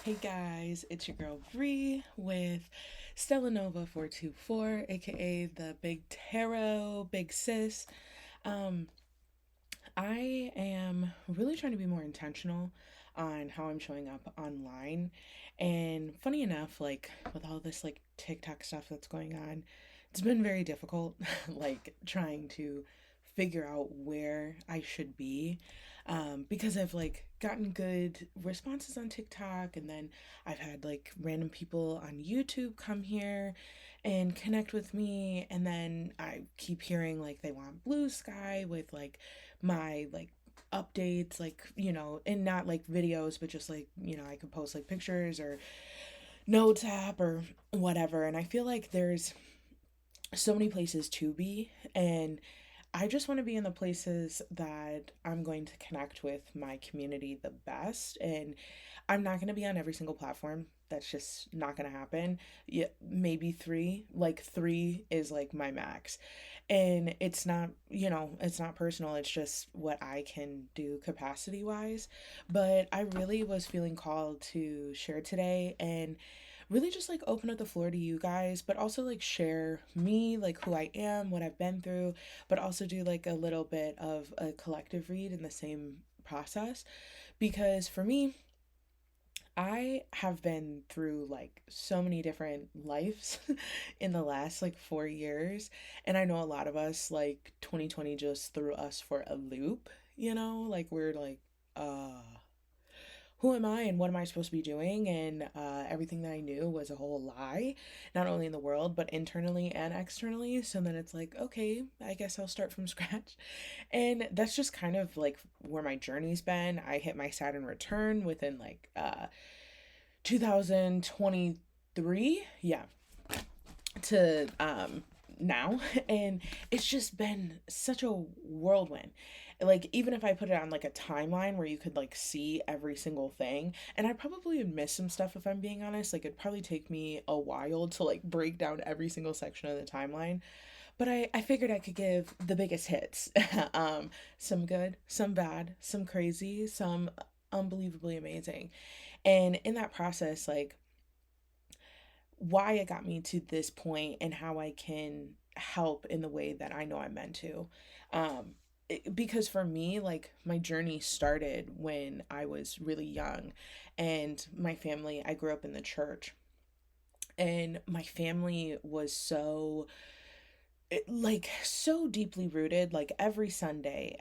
Hey guys, it's your girl Bree with Stella Nova 424, aka the Big Tarot, Big Sis. Um, I am really trying to be more intentional on how I'm showing up online. And funny enough, like with all this like TikTok stuff that's going on, it's been very difficult, like trying to figure out where I should be. Because I've like gotten good responses on TikTok, and then I've had like random people on YouTube come here and connect with me, and then I keep hearing like they want blue sky with like my like updates, like, and not like videos, but just like, I could post like pictures or notes app or whatever. And I feel like there's so many places to be, and I just want to be in the places that I'm going to connect with my community the best. And I'm not going to be on every single platform. That's just not going to happen. Yeah, maybe three. Like three is like my max. And it's not, it's not personal. It's just what I can do capacity wise. But I really was feeling called to share today and really just like open up the floor to you guys, but also like share me, like who I am, what I've been through, but also do like a little bit of a collective read in the same process. Because for me, I have been through like so many different lives in the last like 4 years. And I know a lot of us, like 2020 just threw us for a loop, like we're like, who am I and what am I supposed to be doing? And everything that I knew was a whole lie, not only in the world, but internally and externally. So then it's like, okay, I guess I'll start from scratch. And that's just kind of like where my journey's been. I hit my Saturn return within like 2023. Yeah. To now. And it's just been such a whirlwind. Like even if I put it on like a timeline where you could like see every single thing, and I probably would miss some stuff if I'm being honest. Like it'd probably take me a while to like break down every single section of the timeline, but I figured I could give the biggest hits. Some good, some bad, some crazy, some unbelievably amazing. And in that process, like why it got me to this point and how I can help in the way that I know I'm meant to. Because for me, like my journey started when I was really young, and my family, I grew up in the church, and my family was like so deeply rooted, like every Sunday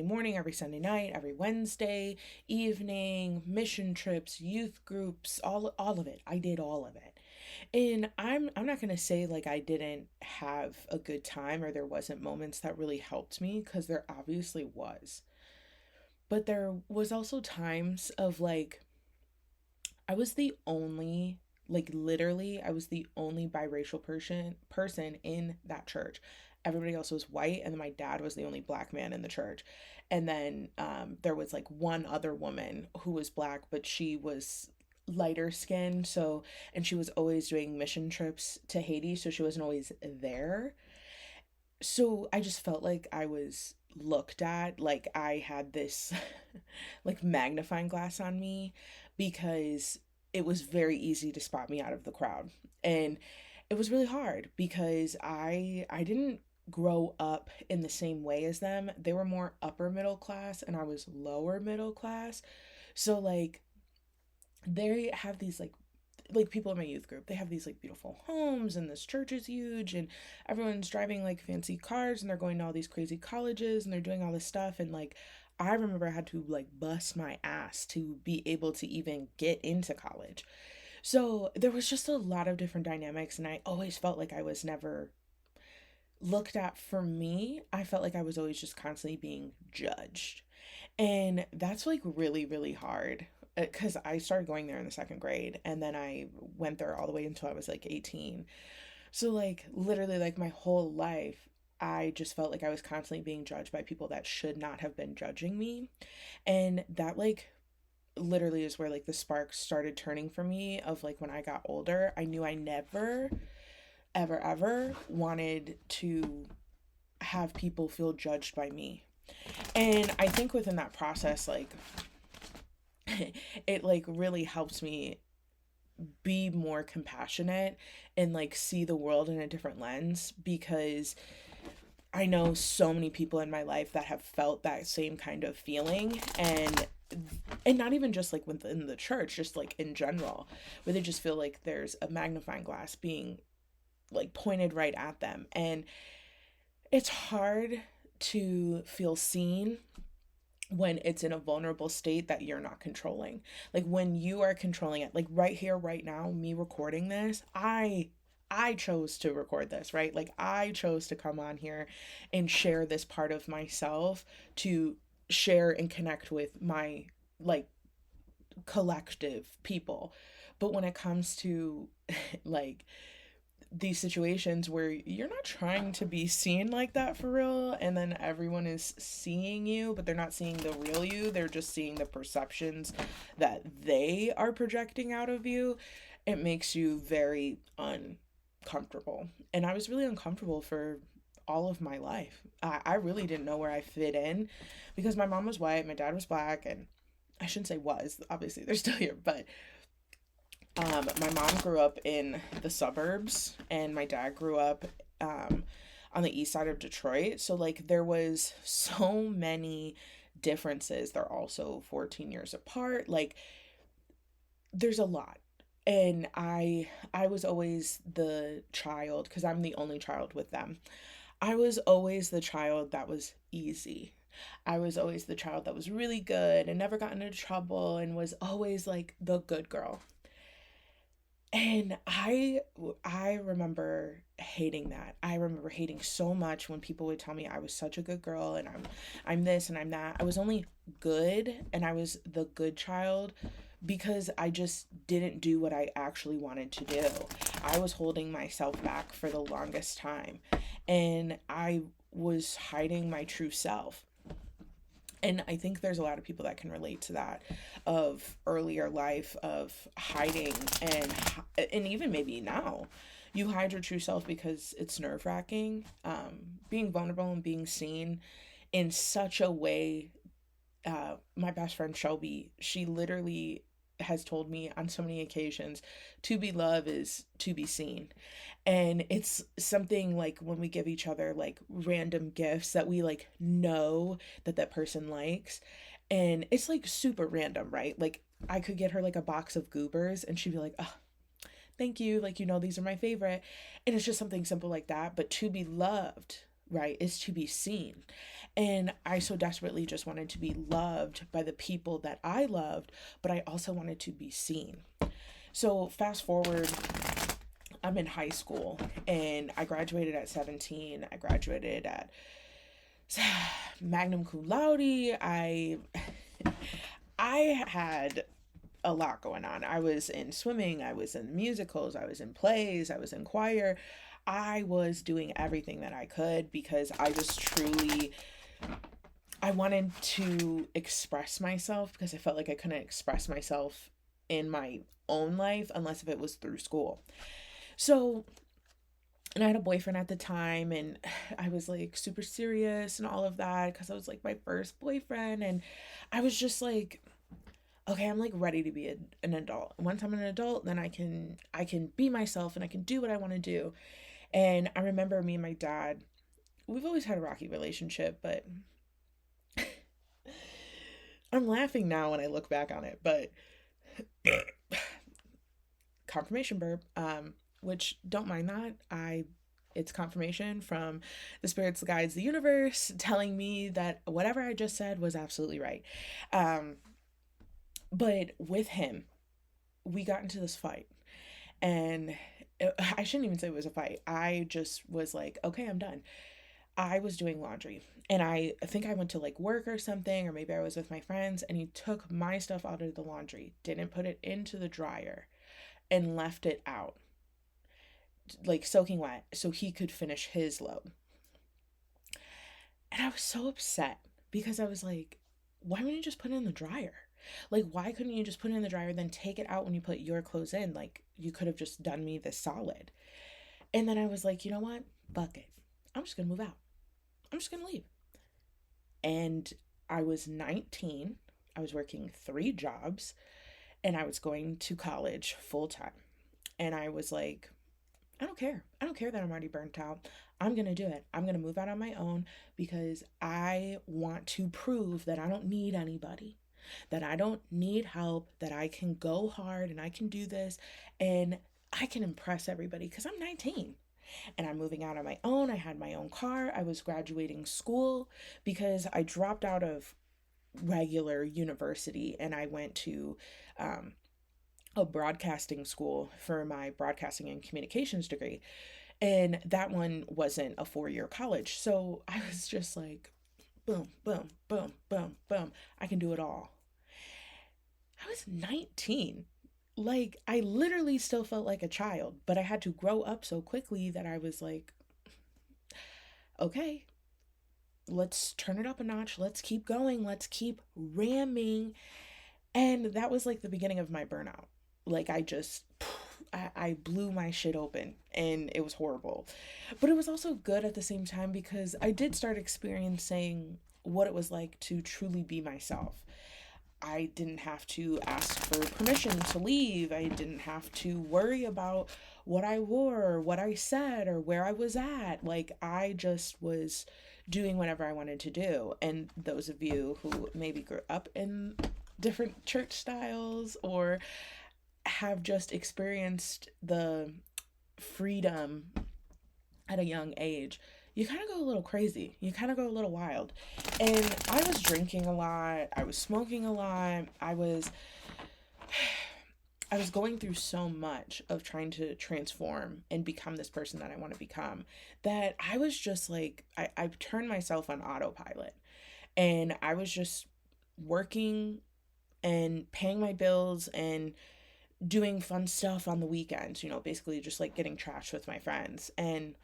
morning, every Sunday night, every Wednesday evening, mission trips, youth groups, all of it. I did all of it. And I'm not going to say like I didn't have a good time or there wasn't moments that really helped me, cuz there obviously was. But there was also times of like I was the only, like literally I was the only biracial person in that church. Everybody else was white, and then my dad was the only black man in the church. And then there was like one other woman who was black, but she was lighter skinned. So, and she was always doing mission trips to Haiti, so she wasn't always there. So I just felt like I was looked at, like I had this like magnifying glass on me, because it was very easy to spot me out of the crowd. And it was really hard because I didn't grow up in the same way as them. They were more upper middle class and I was lower middle class. So like they have these like people in my youth group, they have these like beautiful homes, and this church is huge, and everyone's driving like fancy cars, and they're going to all these crazy colleges, and they're doing all this stuff. And like I remember I had to like bust my ass to be able to even get into college. So there was just a lot of different dynamics, and I always felt like I was never looked at. For me, I felt like I was always just constantly being judged, and that's like really, really hard, because I started going there in the second grade, and then I went there all the way until I was like 18. So, like, literally, like, my whole life, I just felt like I was constantly being judged by people that should not have been judging me. And that, like, literally is where, like, the spark started turning for me. Of like, when I got older, I knew I never, ever, ever wanted to have people feel judged by me. And I think within that process, like, it like really helps me be more compassionate and like see the world in a different lens, because I know so many people in my life that have felt that same kind of feeling, and not even just like within the church, just like in general, where they just feel like there's a magnifying glass being like pointed right at them. And it's hard to feel seen when it's in a vulnerable state that you're not controlling. Like when you are controlling it, like right here, right now, me recording this, I chose to record this, right? Like I chose to come on here and share this part of myself, to share and connect with my like collective people. But when it comes to like these situations where you're not trying to be seen like that for real, and then everyone is seeing you, but they're not seeing the real you, they're just seeing the perceptions that they are projecting out of you, it makes you very uncomfortable. And I was really uncomfortable for all of my life. I really didn't know where I fit in, because my mom was white, my dad was black, and I shouldn't say was, obviously they're still here, but my mom grew up in the suburbs, and my dad grew up on the east side of Detroit. So like there was so many differences. They're also 14 years apart. Like there's a lot. And I was always the child, cuz I'm the only child with them. I was always the child that was easy. I was always the child that was really good and never got into trouble, and was always like the good girl. And I remember hating that. I remember hating so much when people would tell me I was such a good girl, and I'm this and I'm that. I was only good, and I was the good child because I just didn't do what I actually wanted to do. I was holding myself back for the longest time, and I was hiding my true self. And I think there's a lot of people that can relate to that, of earlier life, of hiding, and even maybe now you hide your true self because it's nerve-wracking, being vulnerable and being seen in such a way. My best friend Shelby, she literally has told me on so many occasions, to be loved is to be seen. And it's something like when we give each other like random gifts that we like know that that person likes, and it's like super random, right? Like I could get her like a box of goobers, and she'd be like, oh, thank you, like, you know, these are my favorite. And it's just something simple like that. But to be loved, right, is to be seen. And I so desperately just wanted to be loved by the people that I loved, but I also wanted to be seen. So fast forward, I'm in high school, and I graduated at 17. I graduated at magna cum laude. I had a lot going on. I was in swimming, I was in musicals, I was in plays, I was in choir. I was doing everything that I could, because I just truly, I wanted to express myself, because I felt like I couldn't express myself in my own life unless if it was through school. So, and I had a boyfriend at the time, and I was like super serious and all of that, because I was like my first boyfriend, and I was just like, okay, I'm like ready to be an adult. Once I'm an adult, then I can be myself, and I can do what I want to do. And I remember me and my dad, we've always had a rocky relationship, but I'm laughing now when I look back on it, but confirmation burp, which don't mind that. It's confirmation from the spirits, the guides, the universe telling me that whatever I just said was absolutely right. Um, but with him, we got into this fight, and I shouldn't even say it was a fight. I just was like, okay, I'm done. I was doing laundry, and I think I went to like work or something, or maybe I was with my friends, and he took my stuff out of the laundry, didn't put it into the dryer, and left it out, like soaking wet, so he could finish his load. And I was so upset, because I was like, why wouldn't you just put it in the dryer? Like, why couldn't you just put it in the dryer, then take it out when you put your clothes in? Like, you could have just done me this solid. And then I was like, you know what? Fuck it. I'm just gonna move out. I'm just gonna leave. And I was 19. I was working 3 jobs, and I was going to college full time. And I was like, I don't care. I don't care that I'm already burnt out. I'm going to do it. I'm going to move out on my own because I want to prove that I don't need anybody, that I don't need help, that I can go hard and I can do this and I can impress everybody because I'm 19 and I'm moving out on my own. I had my own car. I was graduating school because I dropped out of regular university and I went to um, a broadcasting school for my broadcasting and communications degree. And that one wasn't a 4 year college. So I was just like, boom, boom, boom, boom, boom. I can do it all. I was 19. Like, I literally still felt like a child, but I had to grow up so quickly that I was like, okay, let's turn it up a notch. Let's keep going. Let's keep ramming. And that was like the beginning of my burnout. Like, I blew my shit open and it was horrible. But it was also good at the same time because I did start experiencing what it was like to truly be myself. I didn't have to ask for permission to leave. I didn't have to worry about what I wore, what I said, or where I was at. Like, I just was doing whatever I wanted to do. And those of you who maybe grew up in different church styles or have just experienced the freedom at a young age, you kind of go a little crazy. You kind of go a little wild. And I was drinking a lot. I was smoking a lot. I was going through so much of trying to transform and become this person that I want to become that I was just like, I turned myself on autopilot. And I was just working and paying my bills and doing fun stuff on the weekends, basically just like getting trashed with my friends. And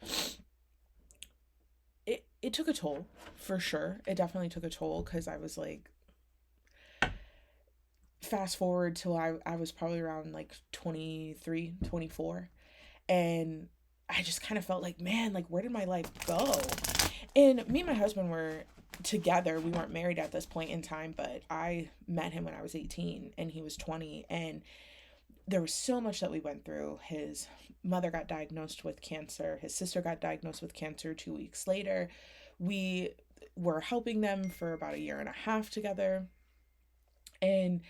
it took a toll for sure. It definitely took a toll because I was like, fast forward till I was probably around like 23, 24. And I just kind of felt like, man, like, where did my life go? And me and my husband were together. We weren't married at this point in time, but I met him when I was 18 and he was 20. And there was so much that we went through. His mother got diagnosed with cancer. His sister got diagnosed with cancer 2 weeks later. We were helping them for about a year and a half together. And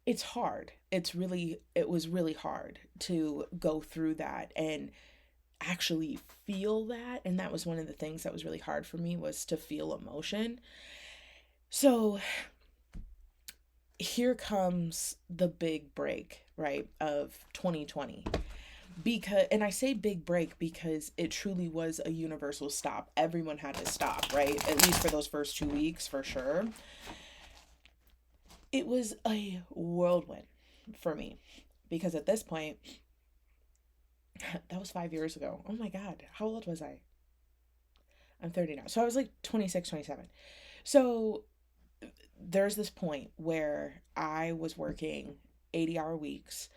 it's hard. It was really hard to go through that and actually feel that. And that was one of the things that was really hard for me, was to feel emotion. So here comes the big break, right, of 2020. And I say big break because it truly was a universal stop. Everyone had to stop, right? At least for those first 2 weeks, for sure. It was a whirlwind for me because at this point, that was 5 years ago. Oh my God. How old was I? I'm 30 now. So I was like 26, 27. So there's this point where I was working 80-hour weeks,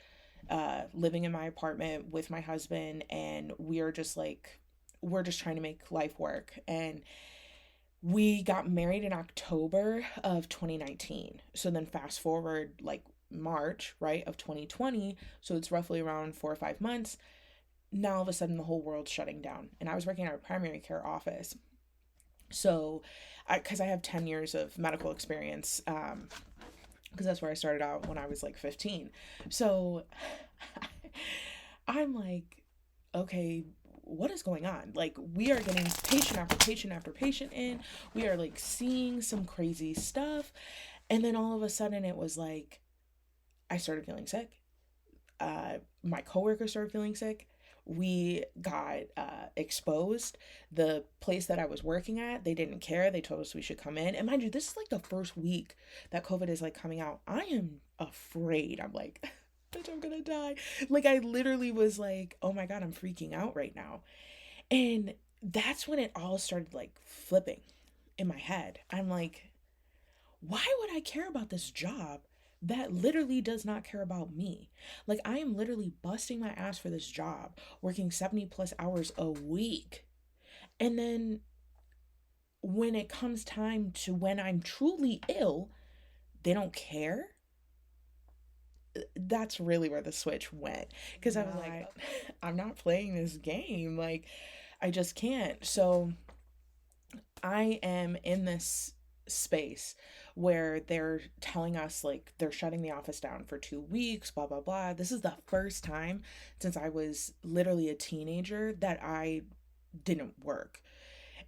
living in my apartment with my husband, and we're just trying to make life work. And we got married in October of 2019. So then fast forward like March, right, of 2020. So it's roughly around 4 or 5 months. Now all of a sudden the whole world's shutting down. And I was working at a primary care office. So because I have 10 years of medical experience, because that's where I started out when I was like 15. So I'm like, okay, what is going on? Like, we are getting patient after patient after patient in. We are like seeing some crazy stuff. And then all of a sudden it was like, I started feeling sick. My coworkers started feeling sick. We got exposed. The place that I was working at, they didn't care. They told us we should come in. And mind you, this is like the first week that COVID is like coming out. I am afraid. I'm like, bitch, I'm gonna die. Like, I literally was like, oh my God, I'm freaking out right now. And that's when it all started like flipping in my head. I'm like, why would I care about this job that literally does not care about me? Like, I am literally busting my ass for this job, working 70 plus hours a week. And then when it comes time to when I'm truly ill, they don't care. That's really where the switch went, because I was like, Right. I'm not playing this game. Like, I just can't. So I am in this space where they're telling us like they're shutting the office down for 2 weeks, blah, blah, blah. This is the first time since I was literally a teenager that I didn't work.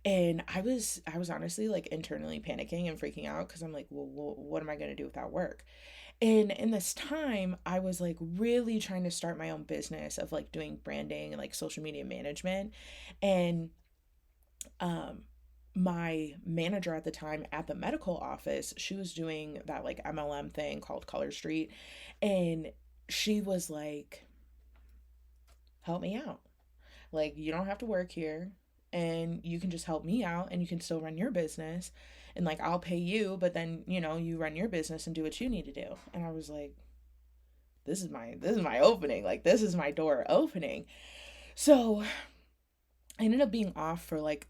And I was honestly like internally panicking and freaking out because I'm like, well, what am I going to do without work? And in this time, I was like really trying to start my own business of like doing branding and like social media management. And um my manager at the time at the medical office, she was doing that like MLM thing called Color Street, and she was like, "Help me out. Like, you don't have to work here, and you can just help me out and you can still run your business, and like I'll pay you, but then, you run your business and do what you need to do." And I was like, this is my opening. Like, this is my door opening. So, I ended up being off for like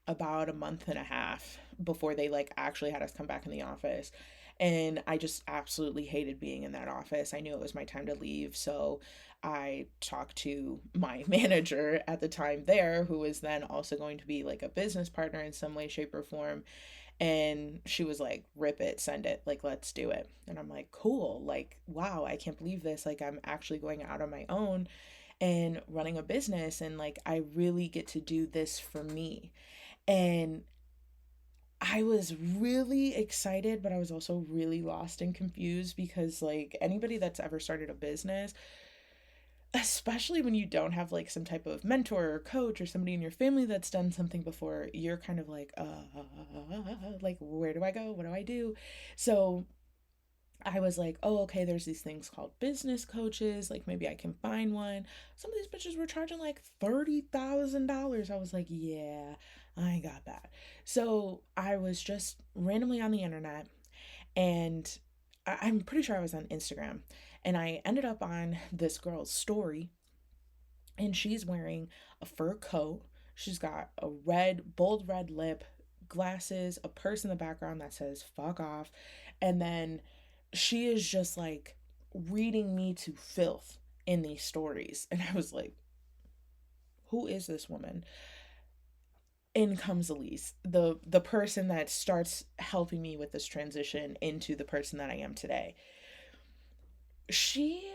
about a month and a half before they like actually had us come back in the office. And I just absolutely hated being in that office. I knew it was my time to leave. So I talked to my manager at the time there, who was then also going to be like a business partner in some way, shape, or form. And she was like, rip it, send it, like, let's do it. And I'm like, cool. Like, wow, I can't believe this. Like, I'm actually going out on my own and running a business. And like, I really get to do this for me. And I was really excited, but I was also really lost and confused because, like, anybody that's ever started a business, especially when you don't have like some type of mentor or coach or somebody in your family that's done something before, you're kind of like, where do I go? What do I do? So I was like, oh, okay, there's these things called business coaches. Like, maybe I can find one. Some of these bitches were charging like $30,000. I was like, yeah, I ain't got that. So I was just randomly on the internet, and I'm pretty sure I was on Instagram. And I ended up on this girl's story, and she's wearing a fur coat. She's got a bold red lip, glasses, a purse in the background that says fuck off. And then she is just like reading me to filth in these stories. And I was like, who is this woman? In comes Elise, the person that starts helping me with this transition into the person that I am today. She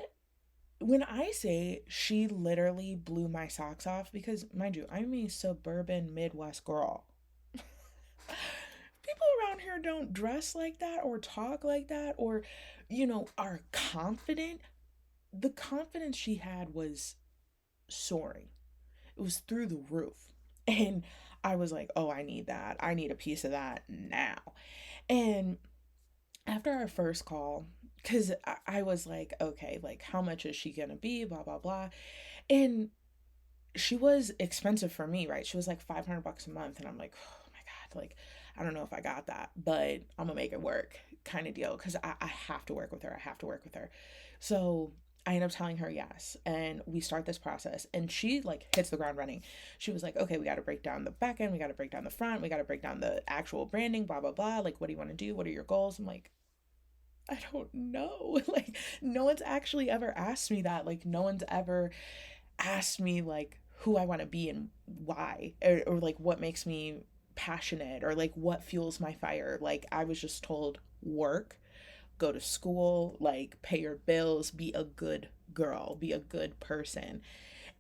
When I say she literally blew my socks off, because mind you, I'm a suburban Midwest girl. People around here don't dress like that or talk like that or, are confident. The confidence she had was soaring, it was through the roof. And I was like, oh, I need that. I need a piece of that now. And after our first call, because I was like, okay, like, how much is she gonna be? Blah, blah, blah. And she was expensive for me, right? She was like $500 a month. And I'm like, oh my God, like, I don't know if I got that, but I'm gonna make it work kind of deal. Cause I have to work with her. I have to work with her. So I end up telling her yes. And we start this process. And she like hits the ground running. She was like, okay, we got to break down the back end. We got to break down the front. We got to break down the actual branding, blah, blah, blah. Like, what do you want to do? What are your goals? I'm like, I don't know. Like, no one's actually ever asked me that. Like, no one's ever asked me like who I want to be and why, or like what makes me passionate, or like what fuels my fire. Like, I was just told work, go to school, like pay your bills, be a good girl, be a good person.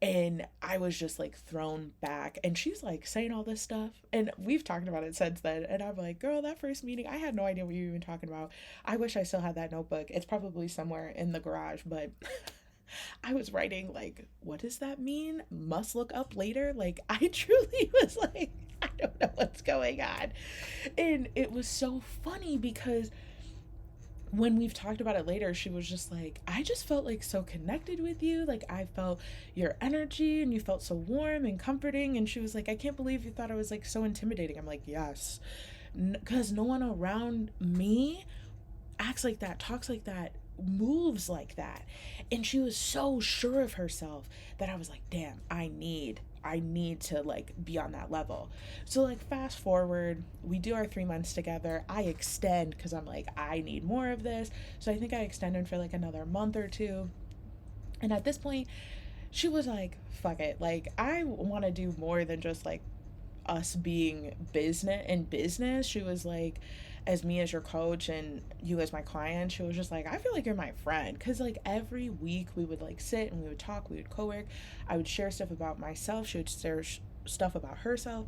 And I was just like thrown back. And she's like saying all this stuff. And we've talked about it since then. And I'm like, girl, that first meeting, I had no idea what you were even talking about. I wish I still had that notebook. It's probably somewhere in the garage, but I was writing, like, what does that mean? Must look up later. Like, I truly was like, I don't know what's going on. And it was so funny because when we've talked about it later, she was just like, I just felt like so connected with you. Like, I felt your energy and you felt so warm and comforting. And she was like, I can't believe you thought I was like so intimidating. I'm like, yes. Because no one around me acts like that, talks like that, moves like that. And she was so sure of herself that I was like, damn, I need I need to like be on that level. So like fast forward, we do our 3 months together. I extend because I'm like, I need more of this. So I think I extended for like another month or two. And at this point, she was like, fuck it. Like, I want to do more than just like us being business. She was like, as me as your coach and you as my client, she was just like, I feel like you're my friend. Cause like every week we would like sit and we would talk, we would co-work. I would share stuff about myself. She would share stuff about herself.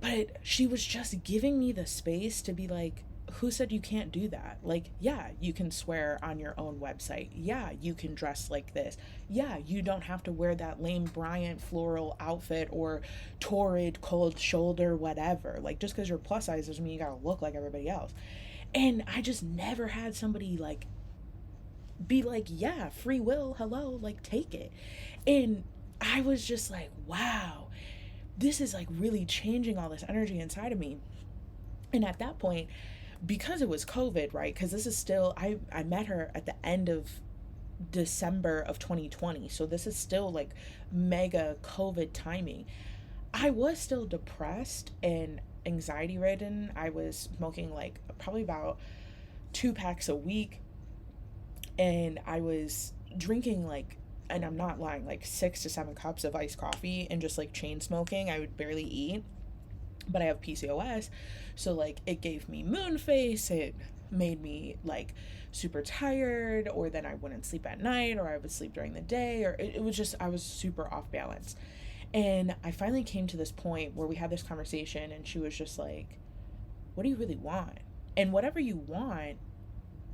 But she was just giving me the space to be like, who said you can't do that? Like, yeah, you can swear on your own website. Yeah, you can dress like this. Yeah, you don't have to wear that lame Bryant floral outfit or torrid cold shoulder, whatever. Like, just because you're plus size doesn't mean you gotta look like everybody else. And I just never had somebody like be like, yeah, free will, hello, like, take it. And I was just like, wow, this is like really changing all this energy inside of me. And at that point, because it was COVID, right? Because this is still, I met her at the end of December of 2020. So this is still like mega COVID timing. I was still depressed and anxiety ridden. I was smoking like probably about 2 packs a week. And I was drinking like, and I'm not lying, like 6 to 7 cups of iced coffee and just like chain smoking. I would barely eat, but I have PCOS. So like it gave me moon face. It made me like super tired, or then I wouldn't sleep at night, or I would sleep during the day, or it was just, I was super off balance. And I finally came to this point where we had this conversation and she was just like, what do you really want? And whatever you want,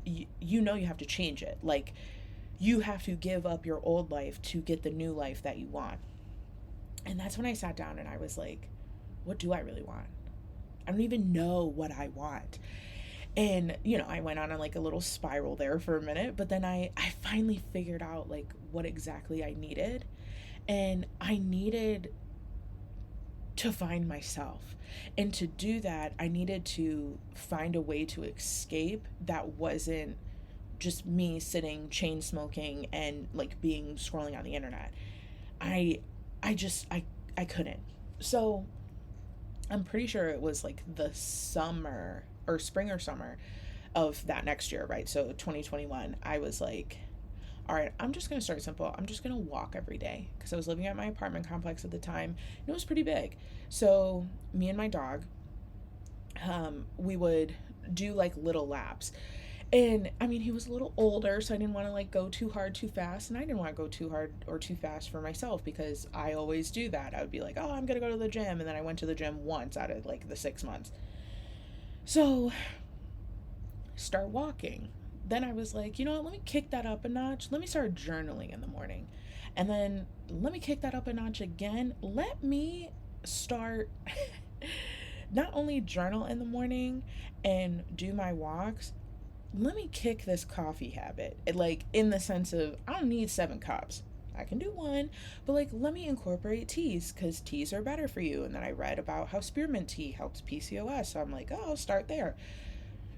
you know you have to change it. Like, you have to give up your old life to get the new life that you want. And that's when I sat down and I was like, what do I really want? I don't even know what I want. And, you know, I went on like a little spiral there for a minute, but then I finally figured out like what exactly I needed. And I needed to find myself. And to do that, I needed to find a way to escape that wasn't just me sitting chain smoking and like being scrolling on the internet. I I couldn't. So I'm pretty sure it was like the summer or spring or summer of that next year, right? So 2021, I was like, all right, I'm just going to start simple. I'm just going to walk every day because I was living at my apartment complex at the time and it was pretty big. So me and my dog, we would do like little laps. And I mean, he was a little older, so I didn't want to like go too hard too fast. And I didn't want to go too hard or too fast for myself because I always do that. I would be like, oh, I'm going to go to the gym. And then I went to the gym once out of like the 6 months. So start walking. Then I was like, you know what, let me kick that up a notch. Let me start journaling in the morning. And then let me kick that up a notch again. Let me start not only journal in the morning and do my walks, let me kick this coffee habit. Like, in the sense of, I don't need 7 cups. I can do one, but like, let me incorporate teas because teas are better for you. And then I read about how spearmint tea helps PCOS. So I'm like, oh, I'll start there.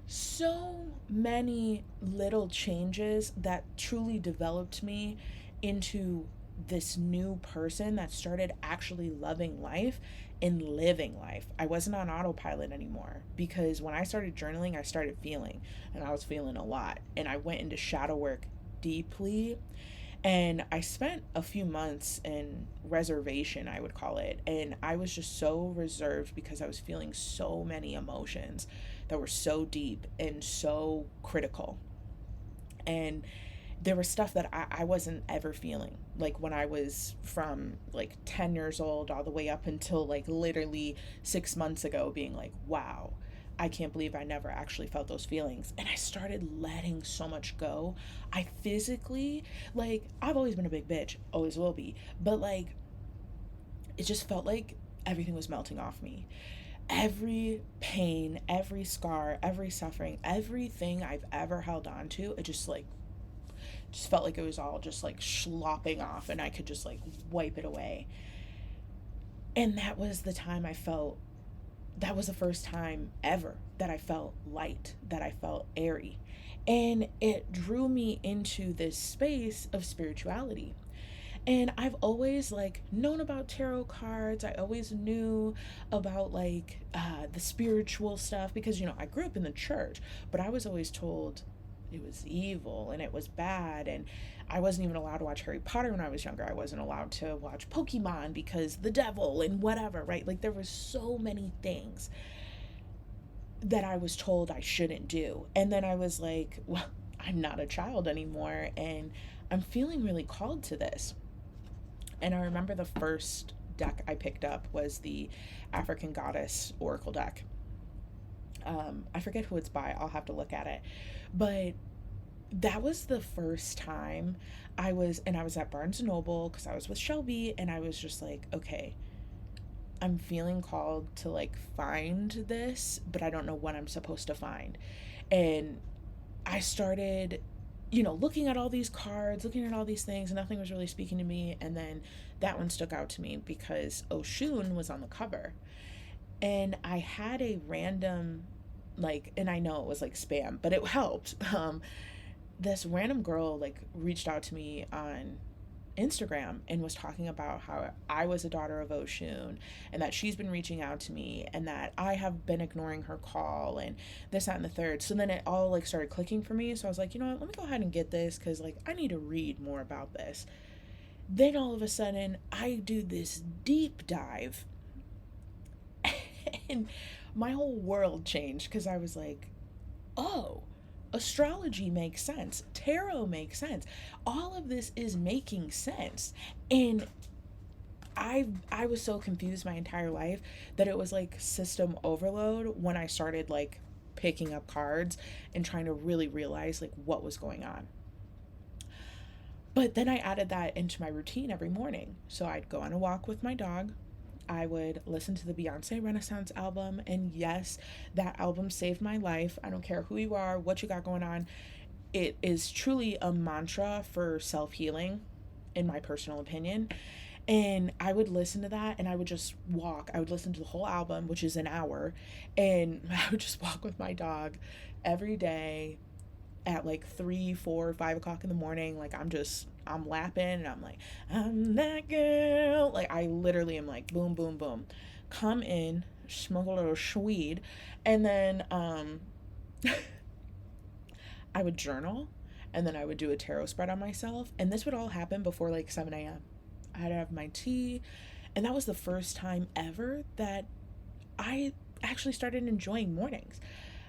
So many little changes that truly developed me into this new person that started actually loving life and living life. I wasn't on autopilot anymore because when I started journaling, I started feeling, and I was feeling a lot. And I went into shadow work deeply. And I spent a few months in reservation, I would call it. And I was just so reserved because I was feeling so many emotions that were so deep and so critical. And there was stuff that I wasn't ever feeling. Like when I was from like 10 years old all the way up until like literally 6 months ago, being like, wow, I can't believe I never actually felt those feelings. And I started letting so much go. I physically, like, I've always been a big bitch, always will be. But like, it just felt like everything was melting off me. Every pain, every scar, every suffering, everything I've ever held on to, it just felt like it was all just like slopping off and I could just like wipe it away. And that was the time I felt, that was the first time ever that I felt light, that I felt airy. And it drew me into this space of spirituality. And I've always like known about tarot cards. I always knew about like the spiritual stuff because, you know, I grew up in the church, but I was always told it was evil and it was bad. And I wasn't even allowed to watch Harry Potter when I was younger. I wasn't allowed to watch Pokemon because the devil and whatever, right? Like there was so many things that I was told I shouldn't do. And then I was like, well, I'm not a child anymore and I'm feeling really called to this. And I remember the first deck I picked up was the African Goddess Oracle deck. I forget who it's by, I'll have to look at it. But that was the first time I was at Barnes and Noble because I was with Shelby, and I was just like, okay, I'm feeling called to like find this, but I don't know what I'm supposed to find. And I started, you know, looking at all these cards, looking at all these things, and nothing was really speaking to me. And then that one stuck out to me because Oshun was on the cover. And I had a random, like, and I know it was like spam, but it helped. This random girl, like, reached out to me on Instagram and was talking about how I was a daughter of Oshun and that she's been reaching out to me and that I have been ignoring her call and this, that, and the third. So then it all like started clicking for me. So I was like, you know what, let me go ahead and get this because like I need to read more about this. Then all of a sudden I do this deep dive and my whole world changed because I was like, oh, astrology makes sense. Tarot makes sense. All of this is making sense. And I was so confused my entire life that it was like system overload when I started like picking up cards and trying to really realize like what was going on. But then I added that into my routine every morning. So I'd go on a walk with my dog. I would listen to the Beyonce Renaissance album. And yes, that album saved my life. I don't care who you are, what you got going on. It is truly a mantra for self healing, in my personal opinion. And I would listen to that and I would just walk. I would listen to the whole album, which is an hour. And I would just walk with my dog every day at like 3, 4, 5 o'clock in the morning. Like I'm lapping and I'm like, I'm that girl. Like I literally am like boom, boom, boom. Come in, smoke a little weed, and then I would journal, and then I would do a tarot spread on myself. And this would all happen before like 7 a.m. I'd have my tea, and that was the first time ever that I actually started enjoying mornings.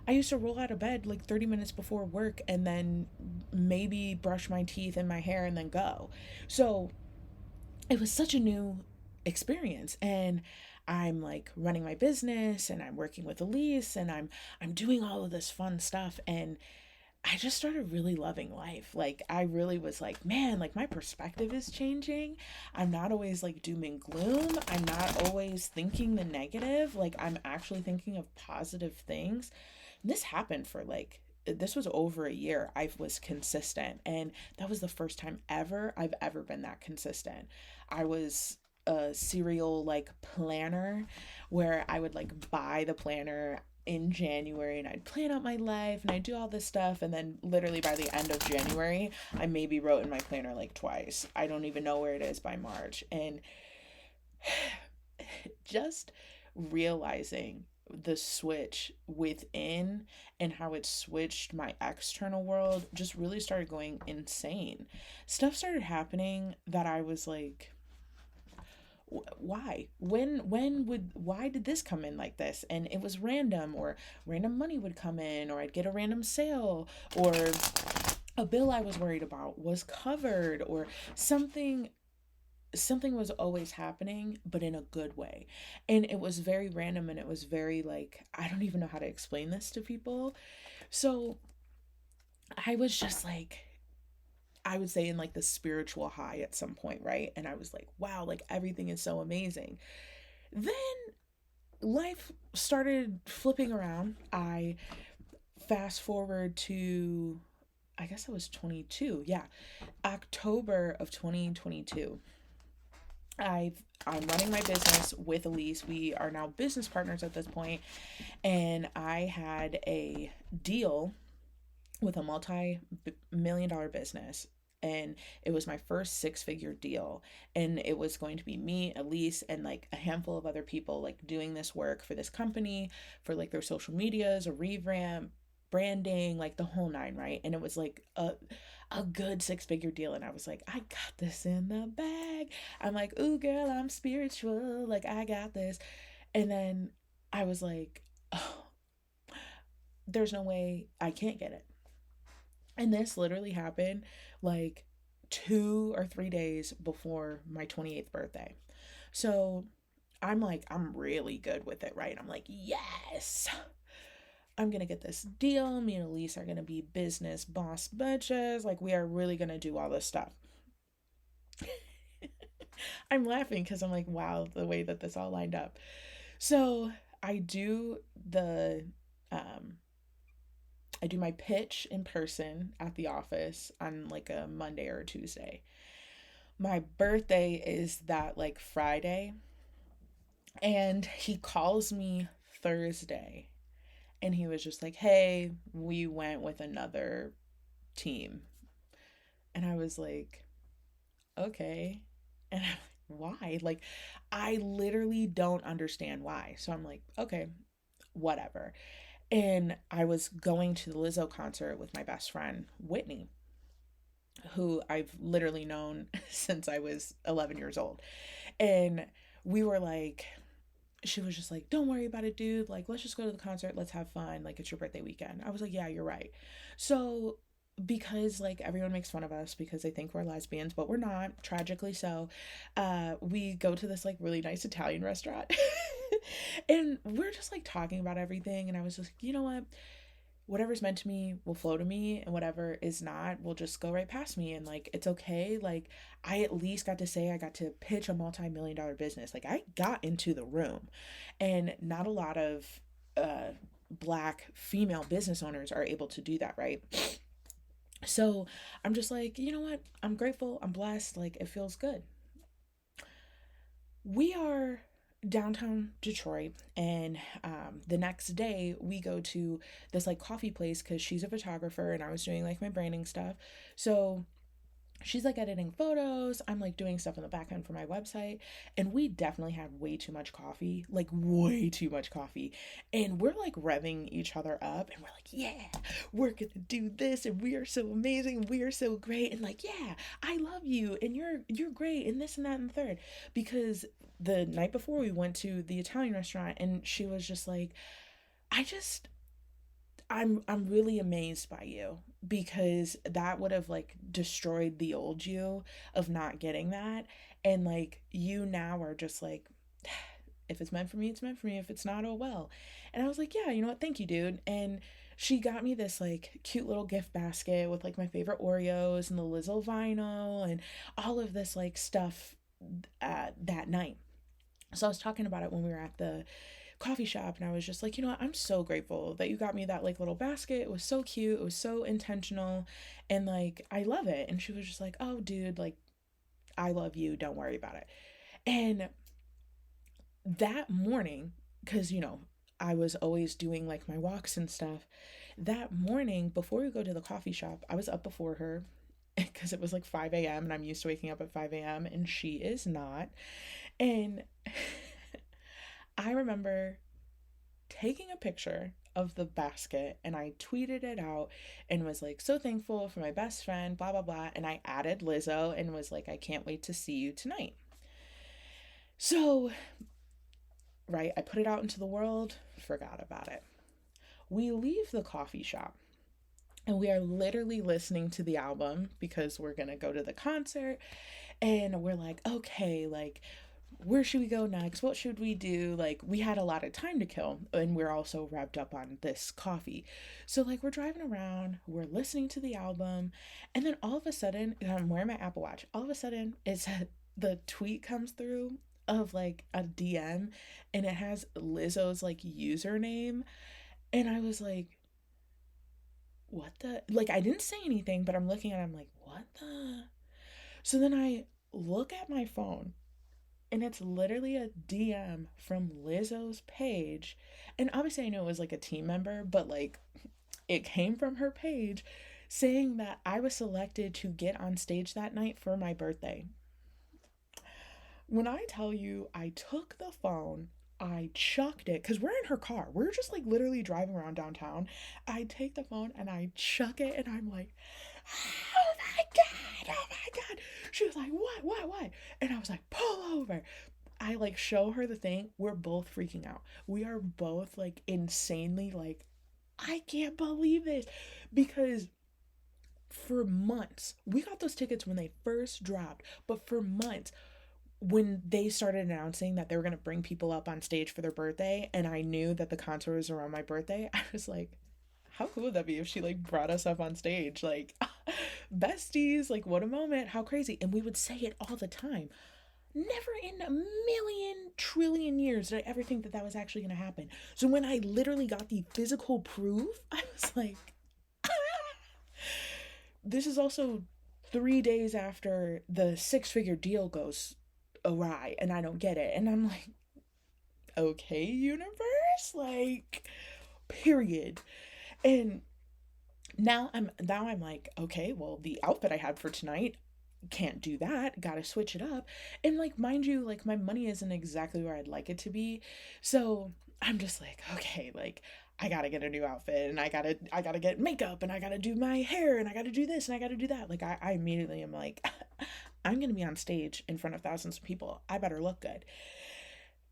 I used to roll out of bed like 30 minutes before work and then maybe brush my teeth and my hair and then go. So it was such a new experience. And I'm like running my business and I'm working with Elise and I'm doing all of this fun stuff, and I just started really loving life. Like I really was like, man, like my perspective is changing. I'm not always like doom and gloom. I'm not always thinking the negative. Like I'm actually thinking of positive things. This happened for like this was over a year. I was consistent, and that was the first time ever I've ever been that consistent. I was a serial like planner where I would like buy the planner in January and I'd plan out my life and I'd do all this stuff, and then literally by the end of January I maybe wrote in my planner like twice. I don't even know where it is by March. And just realizing the switch within and how it switched my external world just really started going insane. Stuff started happening that I was like, why, why did this come in like this? And it was random, or random money would come in, or I'd get a random sale, or a bill I was worried about was covered, or something was always happening, but in a good way. And it was very random, and it was very like, I don't even know how to explain this to people. So I was just like, I would say in like the spiritual high at some point, right? And I was like, wow, like everything is so amazing. Then life started flipping around. I fast forward to, I guess I was 22. Yeah, October of 2022. I'm running my business with Elise. We are now business partners at this point, and I had a deal with a multi-million-dollar business, and it was my first six-figure deal. And it was going to be me, Elise, and like a handful of other people like doing this work for this company, for like their social medias, a revamp, branding, like the whole nine, right? And it was like a good six-figure deal, and I was like, I got this in the bag. I'm like, ooh girl, I'm spiritual, like I got this. And then I was like, oh, there's no way I can't get it. And this literally happened like 2 or 3 days before my 28th birthday. So I'm like, I'm really good with it, right? I'm like, yes, I'm gonna get this deal. Me and Elise are gonna be business boss bitches. Like, we are really gonna do all this stuff. I'm laughing because I'm like, wow, the way that this all lined up. So I do the um I do my pitch in person at the office on like a Monday or a Tuesday. My birthday is that like Friday, and he calls me Thursday, and he was just like, "Hey, we went with another team." And I was like, "Okay." And I'm like, "Why?" Like, I literally don't understand why. So I'm like, "Okay, whatever." And I was going to the Lizzo concert with my best friend, Whitney, who I've literally known since I was 11 years old. And we were like, she was just like, don't worry about it, dude. Like, let's just go to the concert. Let's have fun. Like, it's your birthday weekend. I was like, yeah, you're right. So, because like everyone makes fun of us because they think we're lesbians, but we're not, tragically so, we go to this like really nice Italian restaurant. And we're just like talking about everything. And I was just like, you know what? Whatever's meant to me will flow to me, and whatever is not will just go right past me, and like it's okay. Like, I at least got to say I got to pitch a multi-million-dollar business. Like, I got into the room, and not a lot of black female business owners are able to do that, right? So I'm just like, you know what, I'm grateful, I'm blessed, like it feels good. We are downtown Detroit, and the next day we go to this like coffee place because she's a photographer and I was doing like my branding stuff. So she's like editing photos, I'm like doing stuff in the back end for my website, and we definitely had way too much coffee, like way too much coffee. And we're like revving each other up, and we're like, yeah, we're gonna do this, and we are so amazing, we are so great, and like, yeah, I love you, and you're great, and this and that and the third. Because the night before we went to the Italian restaurant, and she was just like, I just I'm really amazed by you, because that would have like destroyed the old you of not getting that. And like, you now are just like, if it's meant for me, it's meant for me. If it's not, oh well. And I was like, yeah, you know what? Thank you, dude. And she got me this like cute little gift basket with like my favorite Oreos and the Lizzo vinyl and all of this like stuff that night. So I was talking about it when we were at the coffee shop, and I was just like, you know what, I'm so grateful that you got me that like little basket. It was so cute, it was so intentional, and like I love it. And she was just like, oh dude, like I love you, don't worry about it. And that morning, because I was always doing like my walks and stuff, that morning before we go to the coffee shop, I was up before her because it was like 5 a.m. and I'm used to waking up at 5 a.m. and she is not. And I remember taking a picture of the basket, and I tweeted it out and was like, so thankful for my best friend, blah, blah, blah. And I added Lizzo and was like, I can't wait to see you tonight. So, right, I put it out into the world, forgot about it. We leave the coffee shop, and we are literally listening to the album because we're gonna go to the concert. And we're like, okay, like, where should we go next? What should we do? Like, we had a lot of time to kill, and we're also wrapped up on this coffee. So, like, we're driving around, we're listening to the album, and then all of a sudden, I'm wearing my Apple Watch. All of a sudden, the tweet comes through of like a DM, and it has Lizzo's like username. And I was like, what the? Like, I didn't say anything, but I'm looking at it, I'm like, what the? So then I look at my phone, and it's literally a DM from Lizzo's page. And obviously I knew it was like a team member, but like it came from her page. saying that I was selected to get on stage that night for my birthday. When I tell you, I took the phone, I chucked it because we're in her car. We're just like literally driving around downtown. I take the phone and I chuck it, and I'm like, oh my God, oh my God. She was like, what? And I was like, pull over. I like show her the thing. We're both freaking out. We are both like insanely like, I can't believe this. Because for months, we got those tickets when they first dropped, but for months, when they started announcing that they were going to bring people up on stage for their birthday, and I knew that the concert was around my birthday, I was like, how cool would that be if she like brought us up on stage? Like, besties, like, what a moment, how crazy. And we would say it all the time. Never in a million trillion years did I ever think that that was actually going to happen. So when I literally got the physical proof, I was like, this is also 3 days after the six-figure deal goes awry, and I don't get it. And I'm like, okay, universe, like, period. And now I'm like, okay, well, the outfit I had for tonight, can't do that, gotta switch it up. And like, mind you, like, my money isn't exactly where I'd like it to be, so I'm just like, okay, like, I gotta get a new outfit, and I gotta get makeup, and I gotta do my hair, and I gotta do this, and I gotta do that. Like, I immediately am like, I'm gonna be on stage in front of thousands of people, I better look good.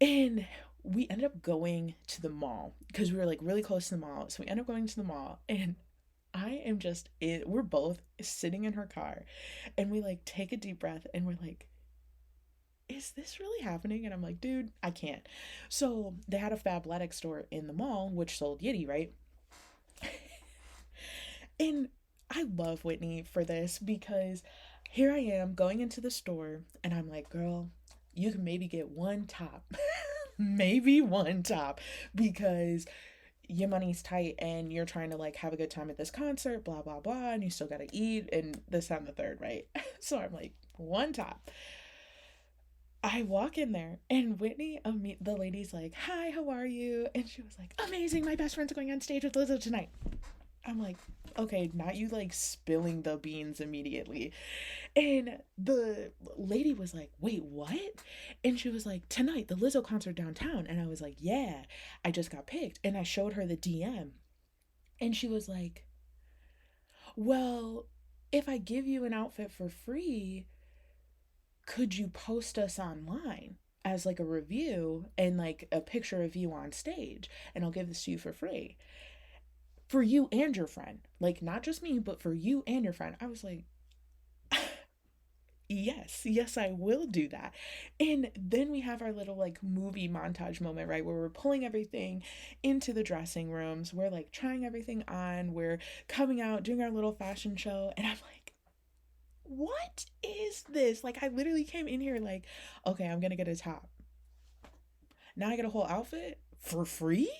And we ended up going to the mall because we were like really close to the mall, so we ended up going to the mall. And we're both sitting in her car, and we like take a deep breath, and we're like, is this really happening? And I'm like, dude, I can't. So they had a Fabletics store in the mall, which sold Yitty, right? And I love Whitney for this because here I am going into the store, and I'm like, girl, you can maybe get one top. Maybe one top, because your money's tight and you're trying to like have a good time at this concert, blah blah blah, and you still gotta eat and this and the third, right? So I'm like, one top. I walk in there, and Whitney, the lady's like, hi, how are you? And she was like, amazing, my best friend's going on stage with Lizzo tonight. I'm like, okay, not you like spilling the beans immediately. And the lady was like, wait, what? And she was like, tonight, the Lizzo concert downtown. And I was like, yeah, I just got picked. And I showed her the DM. And she was like, well, if I give you an outfit for free, could you post us online as like a review and like a picture of you on stage? And I'll give this to you for free. For you and your friend. Like, not just me, but for you and your friend. I was like, yes, I will do that. And then we have our little like movie montage moment, right, where we're pulling everything into the dressing rooms, we're like trying everything on, we're coming out, doing our little fashion show, and I'm like, what is this? Like, I literally came in here like, okay, I'm gonna get a top, now I get a whole outfit for free.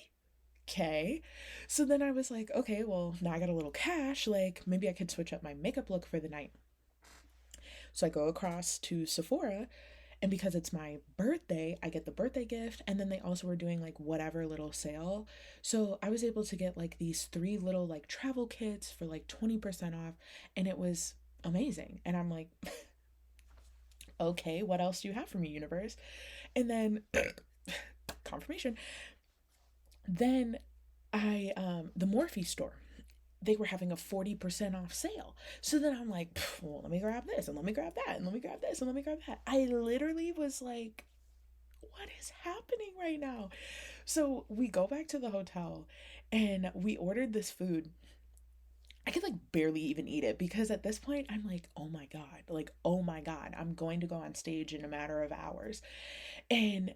Okay. So then I was like, okay, well, now I got a little cash, like maybe I could switch up my makeup look for the night. So I go across to Sephora, and because it's my birthday, I get the birthday gift. And then they also were doing like whatever little sale. So I was able to get like these three little like travel kits for like 20% off. And it was amazing. And I'm like, okay, what else do you have for me, universe? And then confirmation. Then the Morphe store, they were having a 40% off sale. So then I'm like, well, let me grab this, and let me grab that, and let me grab this, and let me grab that. I literally was like, what is happening right now? So we go back to the hotel, and we ordered this food. I could like barely even eat it because at this point I'm like, oh my God, like, oh my God, I'm going to go on stage in a matter of hours. And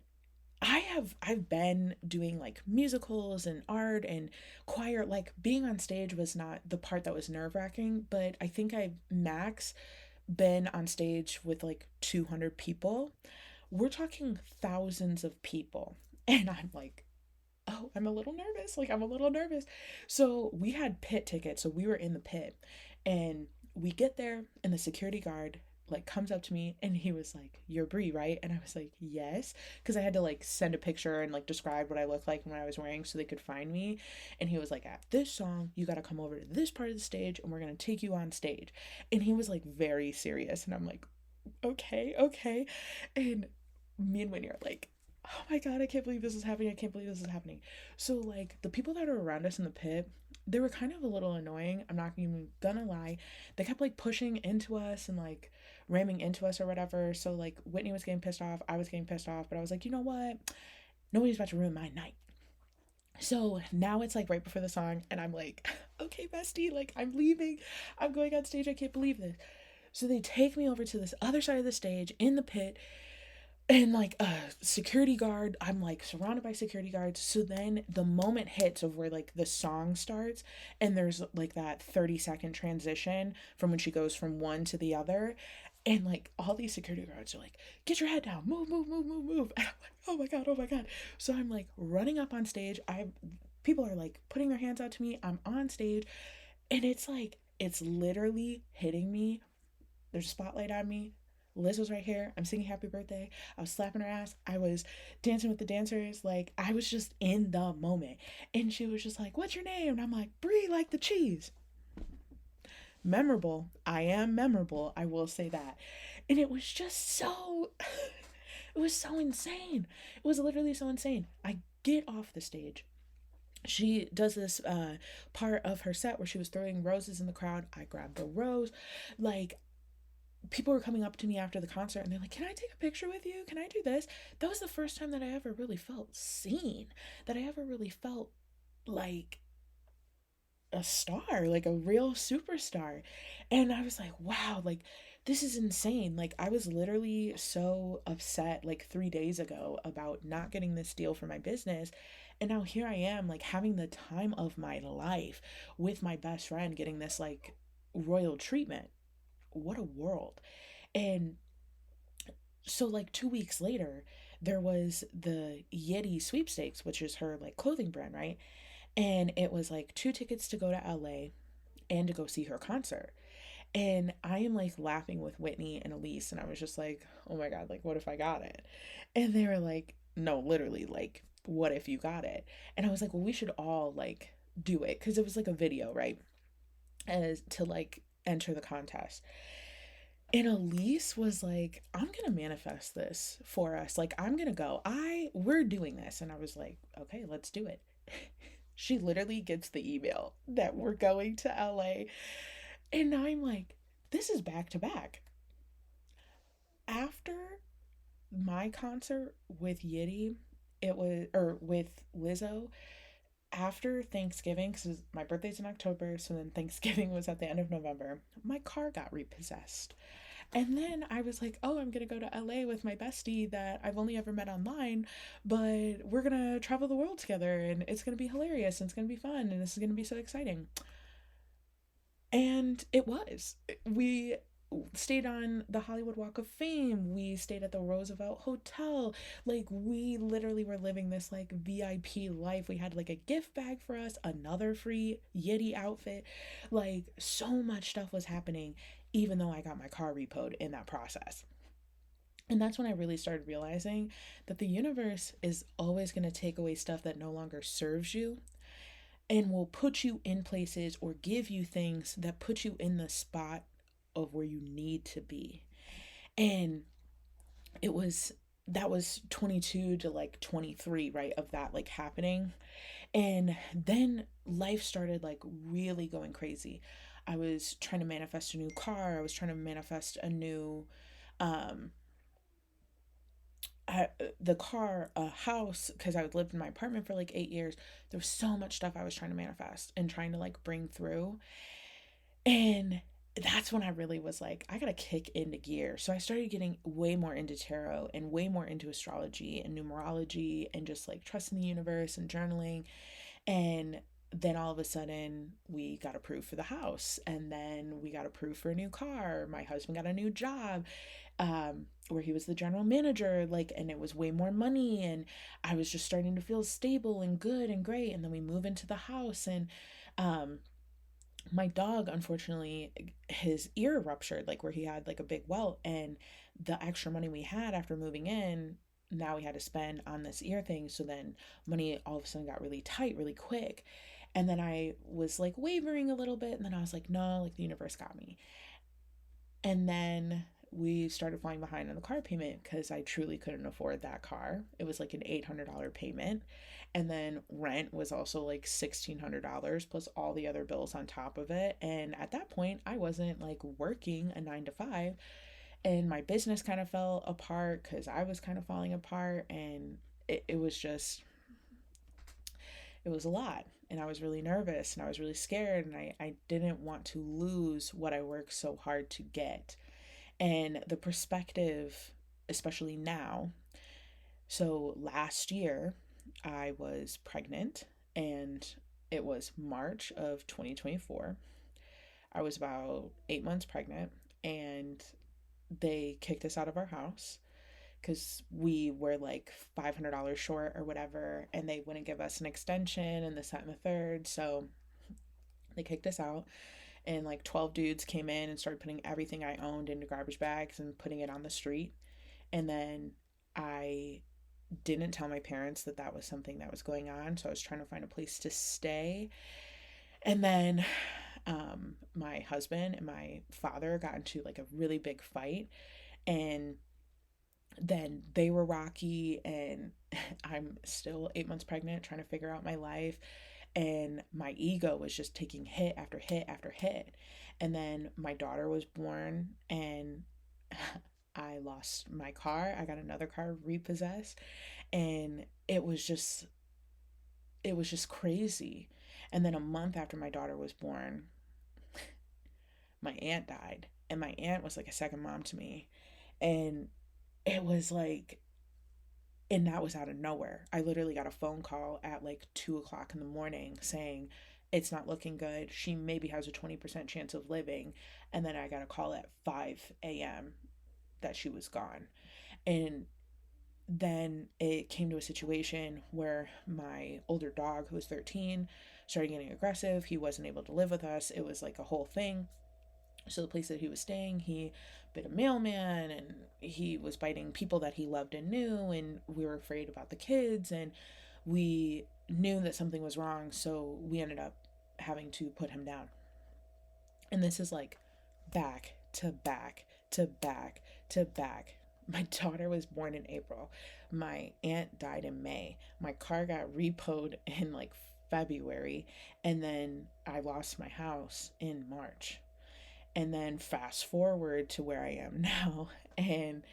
I've been doing like musicals and art and choir. Like, being on stage was not the part that was nerve-wracking, but I think I've max been on stage with like 200 people. We're talking thousands of people. And I'm like, oh, I'm a little nervous. Like, I'm a little nervous. So we had pit tickets, so we were in the pit, and we get there, and the security guard like comes up to me and he was like, "You're Brie, right?" And I was like, "Yes," because I had to like send a picture and like describe what I looked like and what I was wearing so they could find me. And he was like, "At this song, you got to come over to this part of the stage and we're going to take you on stage." And he was like very serious and I'm like, "Okay, okay." And me and Winnie are like, "Oh my god, I can't believe this is happening. I can't believe this is happening." So like the people that are around us in the pit, they were kind of a little annoying. I'm not even gonna lie. They kept like pushing into us and like ramming into us or whatever. So like Whitney was getting pissed off, I was getting pissed off, but I was like, you know what? Nobody's about to ruin my night. So now it's like right before the song, and I'm like, okay, bestie, like I'm leaving. I'm going on stage. I can't believe this. So they take me over to this other side of the stage in the pit, and like a security guard, I'm like surrounded by security guards. So then the moment hits of where like the song starts and there's like that 30-second transition from when she goes from one to the other, and like all these security guards are like, "Get your head down, move, move, move, move, move." And I'm like, "Oh my god, oh my god." So I'm like running up on stage. I People are like putting their hands out to me. I'm on stage, and it's like it's literally hitting me. There's a spotlight on me. Liz was right here. I'm singing happy birthday. I was slapping her ass. I was dancing with the dancers. Like, I was just in the moment. And she was just like, "What's your name?" And I'm like, "Brie, like the cheese." Memorable. I am memorable. I will say that. And it was just so, it was so insane. It was literally so insane. I get off the stage. She does this part of her set where she was throwing roses in the crowd. I grabbed the rose. Like, people were coming up to me after the concert and they're like, "Can I take a picture with you? Can I do this?" That was the first time that I ever really felt seen, that I ever really felt like a star, like a real superstar. And I was like, wow, like this is insane. Like I was literally so upset like 3 days ago about not getting this deal for my business. And now here I am like having the time of my life with my best friend getting this like royal treatment. What a world. And so like 2 weeks later, there was the Yeti sweepstakes, which is her like clothing brand, right? And it was like 2 tickets to go to LA and to go see her concert. And I am like laughing with Whitney and Elise, and I was just like, "Oh my god, like what if I got it?" And they were like, "No, literally, like what if you got it?" And I was like, "Well, we should all like do it," because it was like a video, right? As to like enter the contest. And Elise was like, "I'm gonna manifest this for us. Like, I'm gonna go. We're doing this." And I was like, "Okay, let's do it." She literally gets the email that we're going to LA. And I'm like, this is back to back. After my concert with Yiddy, or with Lizzo, after Thanksgiving, because my birthday's in October, so then Thanksgiving was at the end of November, my car got repossessed. And then I was like, "Oh, I'm gonna go to LA with my bestie that I've only ever met online, but we're gonna travel the world together and it's gonna be hilarious and it's gonna be fun and this is gonna be so exciting." And it was. We stayed on the Hollywood Walk of Fame. We stayed at the Roosevelt Hotel. Like we literally were living this like VIP life. We had like a gift bag for us, another free Yeti outfit. Like so much stuff was happening even though I got my car repoed in that process. And that's when I really started realizing that the universe is always going to take away stuff that no longer serves you and will put you in places or give you things that put you in the spot of where you need to be. And it was that was 22 to like 23, right, of that like happening. And then life started like really going crazy. I was trying to manifest a new car. I was trying to manifest a new um I, the car, a house, because I would lived in my apartment for like 8 years. There was so much stuff I was trying to manifest and trying to like bring through. And that's when I really was like, I gotta kick into gear. So I started getting way more into tarot and way more into astrology and numerology and just like trusting the universe and journaling. And then all of a sudden, we got approved for the house. And then we got approved for a new car. My husband got a new job, where he was the general manager, like, and it was way more money. And I was just starting to feel stable and good and great. And then we move into the house, and um, My dog, unfortunately, his ear ruptured, like where he had like a big welt, and the extra money we had after moving in, now we had to spend on this ear thing. So then money all of a sudden got really tight really quick. And then I was like wavering a little bit, and then I was like, no, like the universe got me. And then we started falling behind on the car payment because I truly couldn't afford that car. It was like an $800 payment. And then rent was also like $1,600 plus all the other bills on top of it. And at that point, I wasn't like working a 9 to 5. And my business kind of fell apart because I was kind of falling apart. And it was just, it was a lot. And I was really nervous and I was really scared. And I didn't want to lose what I worked so hard to get. And the perspective, especially now. So last year, I was pregnant, and it was March of 2024. I was about 8 months pregnant, and they kicked us out of our house because we were like $500 short or whatever, and they wouldn't give us an extension and this, that, and the third. So they kicked us out, and like 12 dudes came in and started putting everything I owned into garbage bags and putting it on the street. And then I didn't tell my parents that that was something that was going on. So I was trying to find a place to stay. And then my husband and my father got into like a really big fight. And then they were rocky. And I'm still 8 months pregnant, trying to figure out my life. And my ego was just taking hit after hit after hit. And then my daughter was born, and I lost my car. I got another car repossessed, and it was just crazy. And then a month after my daughter was born, my aunt died, and my aunt was like a second mom to me. And it was like, and that was out of nowhere. I literally got a phone call at like 2 o'clock in the morning saying it's not looking good. She maybe has a 20% chance of living. And then I got a call at 5 a.m. that she was gone. And then it came to a situation where my older dog, who was 13, started getting aggressive. He wasn't able to live with us. It was like a whole thing. So the place that he was staying, he bit a mailman, and he was biting people that he loved and knew, and we were afraid about the kids, and we knew that something was wrong, so we ended up having to put him down. And this is like back to back to back to back. My daughter was born in April. My aunt died in May. My car got repoed in like February. And then I lost my house in March. And then fast forward to where I am now. And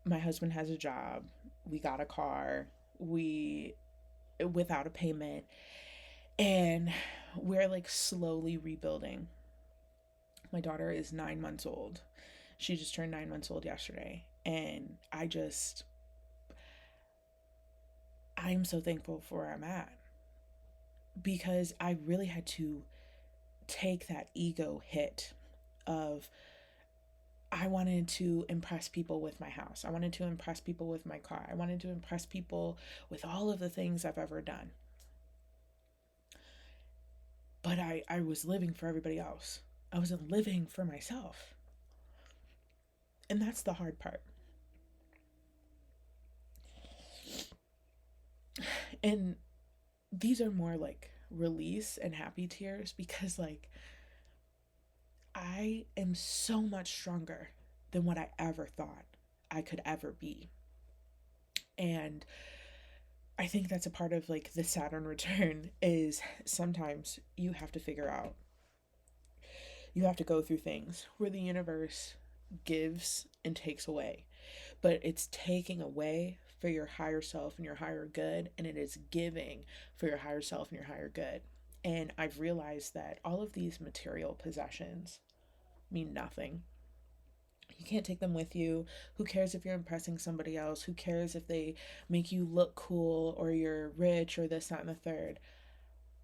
my husband has a job. We got a car. We, without a payment. And we're like slowly rebuilding. My daughter is 9 months old. She just turned 9 months old yesterday. And I'm so thankful for where I'm at, because I really had to take that ego hit of, I wanted to impress people with my house. I wanted to impress people with my car. I wanted to impress people with all of the things I've ever done. But I was living for everybody else. I wasn't living for myself. And that's the hard part. And these are more like release and happy tears, because like I am so much stronger than what I ever thought I could ever be. And I think that's a part of like the Saturn return, is sometimes you have to figure out, you have to go through things where the universe gives and takes away, but it's taking away for your higher self and your higher good, and it is giving for your higher self and your higher good. And I've realized that all of these material possessions mean nothing. You can't take them with you. Who cares if you're impressing somebody else? Who cares if they make you look cool or you're rich or this, that, and the third?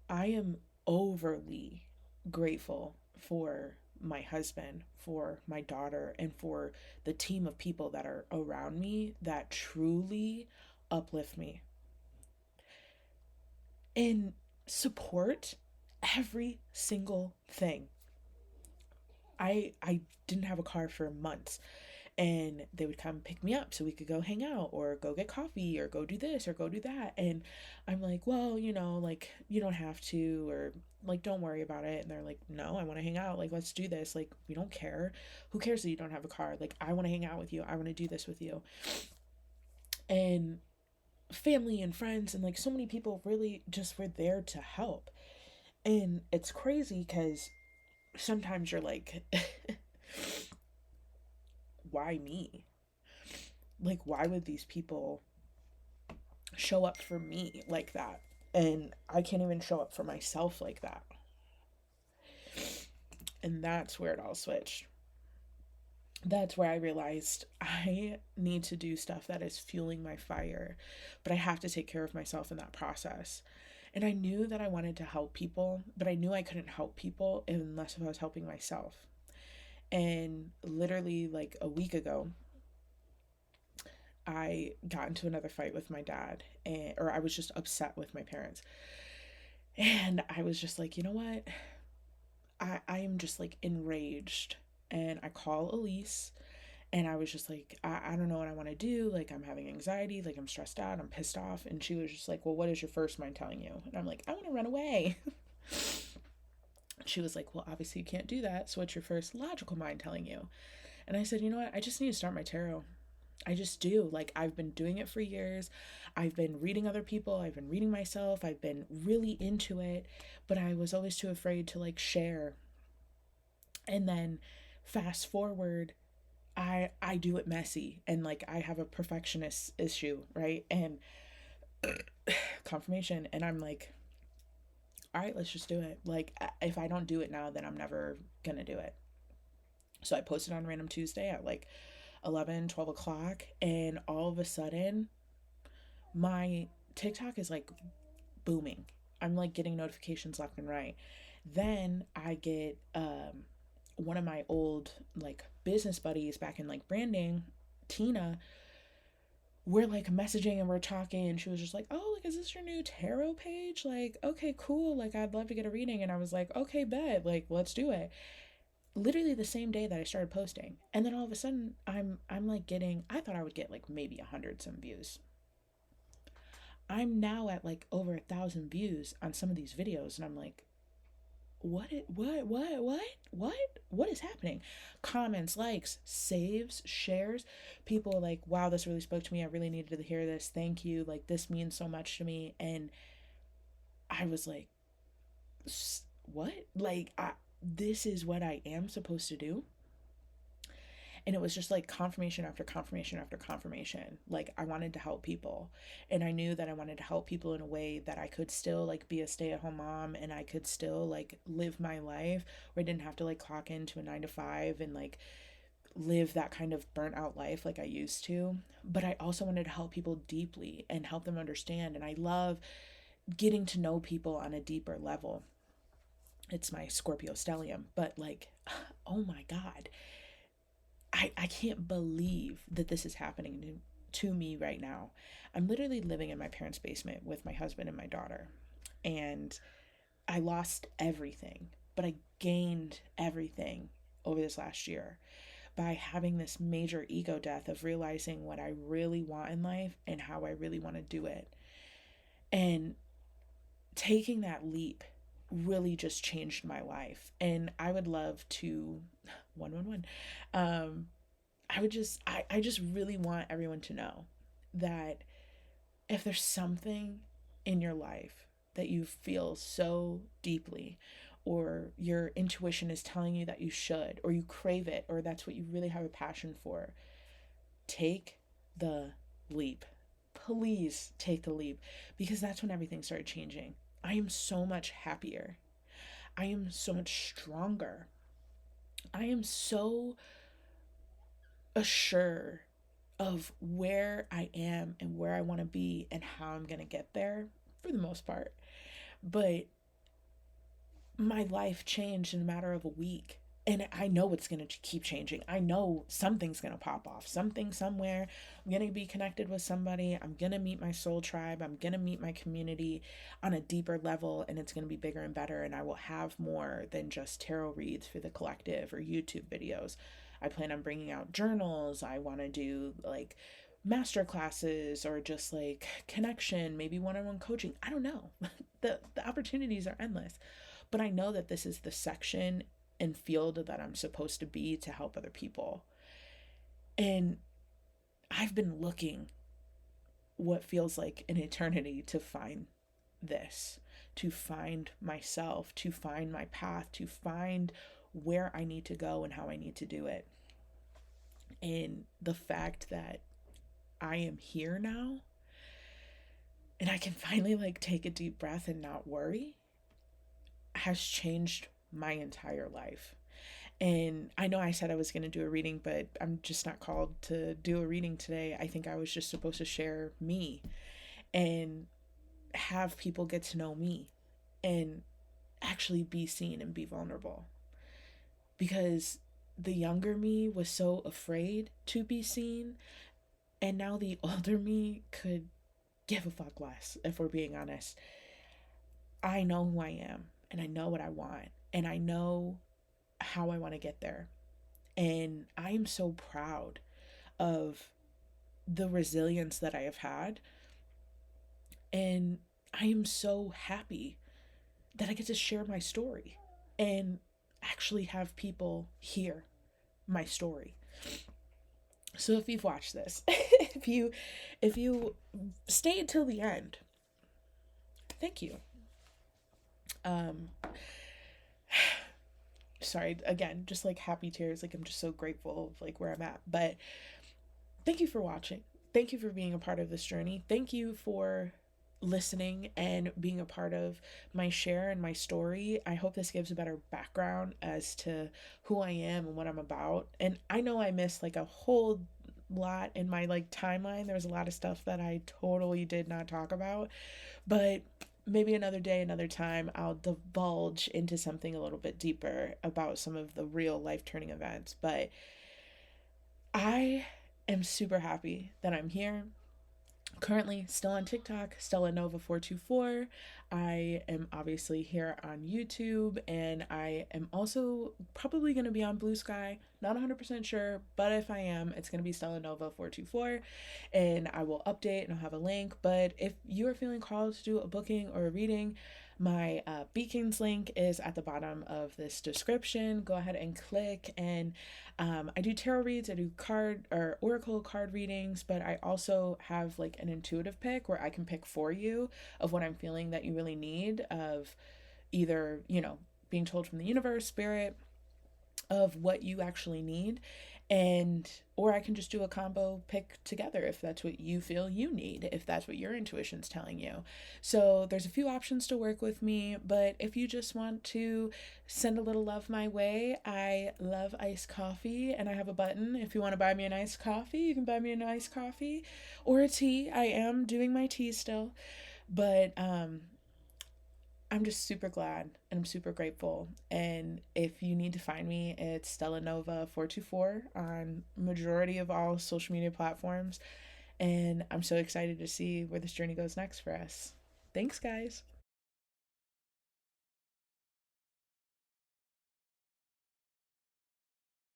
I am overly grateful for my husband, for my daughter, and for the team of people that are around me that truly uplift me and support. Every single thing. I didn't have a car for months, and they would come pick me up so we could go hang out or go get coffee or go do this or go do that. And I'm like, well, like, you don't have to, or like, don't worry about it. And they're like, no, I want to hang out, like, let's do this, like, we don't care. Who cares that you don't have a car? Like, I want to hang out with you, I want to do this with you. And family and friends and like so many people really just were there to help. And it's crazy because sometimes you're like, why me? Like, why would these people show up for me like that? And I can't even show up for myself like that. And that's where it all switched. That's where I realized I need to do stuff that is fueling my fire, but I have to take care of myself in that process. And I knew that I wanted to help people, but I knew I couldn't help people unless I was helping myself. And literally, like a week ago, I got into another fight with my dad, or I was just upset with my parents. And I was just like, you know what? I am just like enraged. And I call Elise, and I was just like, I don't know what I want to do. Like, I'm having anxiety. Like, I'm stressed out. I'm pissed off. And she was just like, well, what is your first mind telling you? And I'm like, I want to run away. She was like, well, obviously you can't do that. So what's your first logical mind telling you? And I said, you know what? I just need to start my tarot. I just do. Like, I've been doing it for years. I've been reading other people. I've been reading myself. I've been really into it. But I was always too afraid to like share. And then fast forward, I do it messy, and like I have a perfectionist issue, right? And confirmation, and I'm like, all right, let's just do it. Like, if I don't do it now, then I'm never gonna do it. So I posted on Random Tuesday at like 11, 12 o'clock, and all of a sudden, my TikTok is like booming. I'm like getting notifications left and right. Then I get one of my old like business buddies back in like branding, Tina. We're like messaging and we're talking, and she was just like, oh, like, is this your new tarot page? Like, okay, cool, like, I'd love to get a reading. And I was like, okay, bet, like, let's do it. Literally the same day that I started posting, and then all of a sudden I'm like getting, I thought I would get like maybe 100 some views. I'm now at like over 1,000 views on some of these videos, and I'm like, what is happening? Comments, likes, saves, shares. People like, wow, this really spoke to me. I really needed to hear this. Thank you. Like, this means so much to me. And I was like, what? Like, this is what I am supposed to do. And it was just like confirmation after confirmation after confirmation. Like, I wanted to help people, and I knew that I wanted to help people in a way that I could still like be a stay-at-home mom, and I could still like live my life where I didn't have to like clock into a 9 to 5 and like live that kind of burnt out life like I used to. But I also wanted to help people deeply and help them understand, and I love getting to know people on a deeper level. It's my Scorpio stellium, but like, oh my god, I can't believe that this is happening to me right now. I'm literally living in my parents' basement with my husband and my daughter. And I lost everything, but I gained everything over this last year by having this major ego death of realizing what I really want in life and how I really want to do it. And taking that leap really just changed my life. And I would love to 111 I just really want everyone to know that if there's something in your life that you feel so deeply, or your intuition is telling you that you should, or you crave it, or that's what you really have a passion for, take the leap. Please take the leap, because that's when everything started changing. I am so much happier. I am so much stronger. I am so assured of where I am and where I want to be and how I'm going to get there for the most part. But my life changed in a matter of a week. And I know it's going to keep changing. I know something's going to pop off, something somewhere. I'm going to be connected with somebody. I'm going to meet my soul tribe. I'm going to meet my community on a deeper level, and it's going to be bigger and better. And I will have more than just tarot reads for the collective or YouTube videos. I plan on bringing out journals. I want to do like master classes or just like connection, maybe one-on-one coaching. I don't know. The opportunities are endless. But I know that this is the section and field that I'm supposed to be to help other people. And I've been looking what feels like an eternity to find this, to find myself, to find my path, to find where I need to go and how I need to do it. And the fact that I am here now and I can finally like take a deep breath and not worry has changed my entire life. And I know I said I was going to do a reading, but I'm just not called to do a reading today. I think I was just supposed to share me and have people get to know me and actually be seen and be vulnerable. Because the younger me was so afraid to be seen, and now the older me could give a fuck less, if we're being honest. I know who I am, and I know what I want, and I know how I want to get there. And I am so proud of the resilience that I have had. And I am so happy that I get to share my story and actually have people hear my story. So if you've watched this, if you stayed till the end, thank you. Um Sorry, again, just like happy tears, like I'm just so grateful of like where I'm at. But thank you for watching. Thank you for being a part of this journey. Thank you for listening and being a part of my share and my story. I hope this gives a better background as to who I am and what I'm about. And I know I missed like a whole lot in my like timeline. There's a lot of stuff that I totally did not talk about, but maybe another day, another time, I'll divulge into something a little bit deeper about some of the real life turning events. But I am super happy that I'm here. Currently still on TikTok, Stella Nova 424. I am obviously here on YouTube, and I am also probably going to be on Blue Sky. Not 100% sure, but if I am, it's going to be Stella Nova 424, and I will update and I'll have a link. But if you are feeling called to do a booking or a reading, my Beacons link is at the bottom of this description. Go ahead and click. And I do tarot reads, I do card or oracle card readings, but I also have like an intuitive pick where I can pick for you of what I'm feeling that you really need, of either, being told from the universe, spirit, of what you actually need. And or I can just do a combo pick together if that's what you feel you need, if that's what your intuition's telling you. So there's a few options to work with me, but if you just want to send a little love my way, I love iced coffee, and I have a button. If you want to buy me an iced coffee, you can buy me an iced coffee or a tea. I am doing my tea still. But I'm just super glad and I'm super grateful. And if you need to find me, it's Stella Nova 424 on majority of all social media platforms. And I'm so excited to see where this journey goes next for us. Thanks, guys.